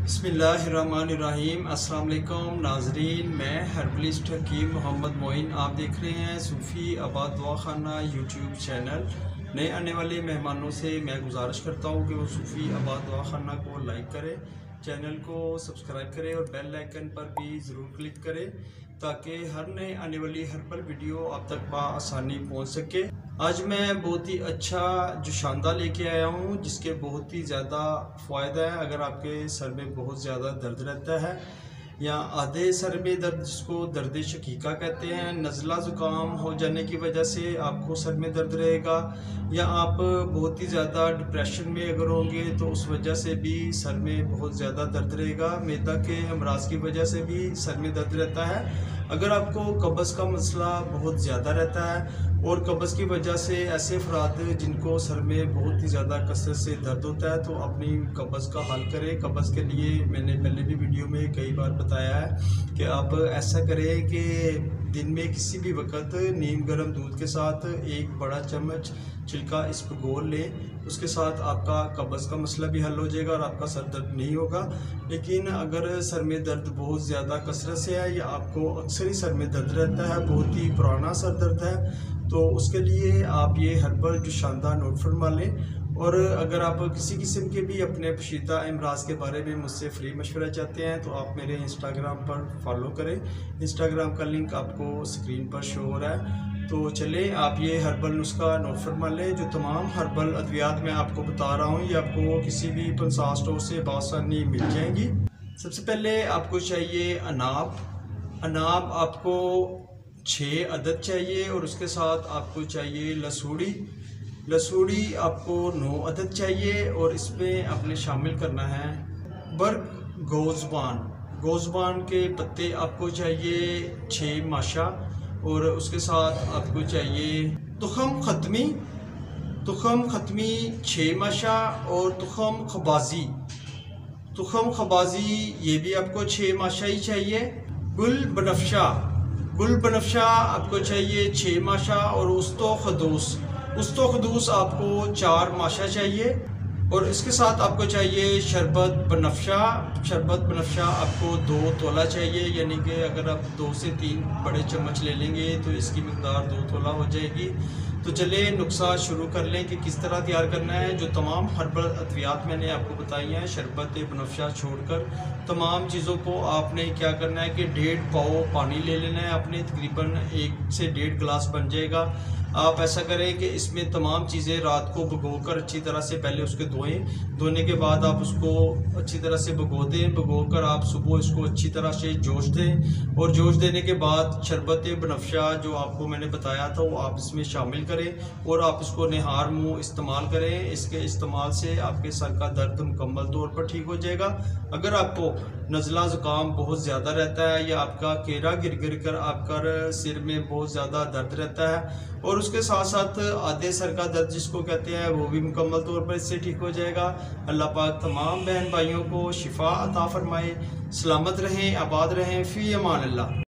बिस्मिल्लाहिर्रहमानिर्रहीम। अस्सलाम वालेकुम नाजरीन, मैं हर्बलिस्ट हकीम मोहम्मद मोइन। आप देख रहे हैं सूफ़ी आबाद दवाखाना यूट्यूब चैनल। नए आने वाले मेहमानों से मैं गुजारिश करता हूँ कि वो सूफ़ी आबाद दवाखाना को लाइक करें, चैनल को सब्सक्राइब करें और बेल आइकन पर भी ज़रूर क्लिक करें ताकि हर नए आने वाली हर्बल वीडियो आप तक बआसानी पहुँच सके। आज मैं बहुत ही अच्छा जो शानदार लेके आया हूँ जिसके बहुत ही ज़्यादा फ़ायदा है। अगर आपके सर में बहुत ज़्यादा दर्द रहता है या आधे सर में दर्द, जिसको दर्द शकीका कहते हैं, नज़ला ज़ुकाम हो जाने की वजह से आपको सर में दर्द रहेगा, या आप बहुत ही ज़्यादा डिप्रेशन में अगर होंगे तो उस वजह से भी सर में बहुत ज़्यादा दर्द रहेगा। मैदा के अमराज की वजह से भी सर में दर्द रहता है। अगर आपको कब्ज़ का मसला बहुत ज़्यादा रहता है और कब्ज़ की वजह से ऐसे अफराद जिनको सर में बहुत ही ज़्यादा कसरत से दर्द होता है तो अपनी कब्ज़ का हल करें। कब्ज़ के लिए मैंने पहले भी वीडियो में कई बार बताया है कि आप ऐसा करें कि दिन में किसी भी वक्त नीम गर्म दूध के साथ एक बड़ा चम्मच छिलका इसबगोल लें। उसके साथ आपका कब्ज़ का मसला भी हल हो जाएगा और आपका सर दर्द नहीं होगा। लेकिन अगर सर में दर्द बहुत ज़्यादा कसरत से है या आपको अक्सर ही सर में दर्द रहता है, बहुत ही पुराना सर दर्द है, तो उसके लिए आप ये हर्बल जो शानदार नोट फरमा लें। और अगर आप किसी किस्म के भी अपने पेचीदा अमराज के बारे में मुझसे फ्री मशवरा चाहते हैं तो आप मेरे इंस्टाग्राम पर फॉलो करें। इंस्टाग्राम का लिंक आपको स्क्रीन पर शो हो रहा है। तो चले आप ये हर्बल नुस्खा नोट फरमा लें। जो तमाम हर्बल अद्वियात मैं आपको बता रहा हूँ ये आपको किसी भी पंसार स्टोर से बआसानी मिल जाएंगी। सबसे पहले आपको चाहिए अनाब। अनाब आपको 6 अदद चाहिए और उसके साथ आपको चाहिए लसूड़ी। लसूड़ी आपको 9 अदद चाहिए और इसमें आपने शामिल करना है बर्ग गोज़बान। गोज़बान के पत्ते आपको चाहिए 6 माशा और उसके साथ आपको चाहिए तुखम ख़त्मी। तुखम ख़त्मी 6 माशा और तुखम खबाजी। तुखम खबाजी ये भी आपको 6 माशा ही चाहिए। गुल बनफ्शा। गुल बनफ्शा आपको चाहिए 6 माशा और उस्तो खदूस आपको 4 माशा चाहिए और इसके साथ आपको चाहिए शरबत बनफ्शा। शरबत बनफ्शा आपको 2 तोला चाहिए, यानी कि अगर आप 2 से 3 बड़े चम्मच ले लेंगे तो इसकी मिकदार 2 तोला हो जाएगी। तो चलिए नुस्खा शुरू कर लें कि किस तरह तैयार करना है। जो तमाम हर्बल अद्वियात मैंने आपको बताई हैं, शरबत बनफ्शा छोड़कर तमाम चीज़ों को आपने क्या करना है कि 1.5 पाव पानी ले लेना है। आपने तकरीबन 1 से 1.5 गिलास बन जाएगा। आप ऐसा करें कि इसमें तमाम चीज़ें रात को भिगोकर अच्छी तरह से पहले उसके धोएं। धोने के बाद आप उसको अच्छी तरह से भिगो दें। भिगोकर आप सुबह इसको अच्छी तरह से जोश दें और जोश देने के बाद शरबत बनफ्शा जो आपको मैंने बताया था वो आप इसमें शामिल करें और आप इसको निहार मुँह इस्तेमाल करें। इसके इस्तेमाल से आपके सर का दर्द मुकम्मल तौर पर ठीक हो जाएगा। अगर आपको नज़ला ज़ुकाम बहुत ज़्यादा रहता है या आपका केरा गिर गिर कर आपका सिर में बहुत ज़्यादा दर्द रहता है और उसके साथ साथ आधे सर का दर्द जिसको कहते हैं वो भी मुकम्मल तौर पर इससे ठीक हो जाएगा। अल्लाह पाक तमाम बहन भाइयों को शिफा अता फरमाए। सलामत रहें, आबाद रहें। फ़ी अमान अल्लाह।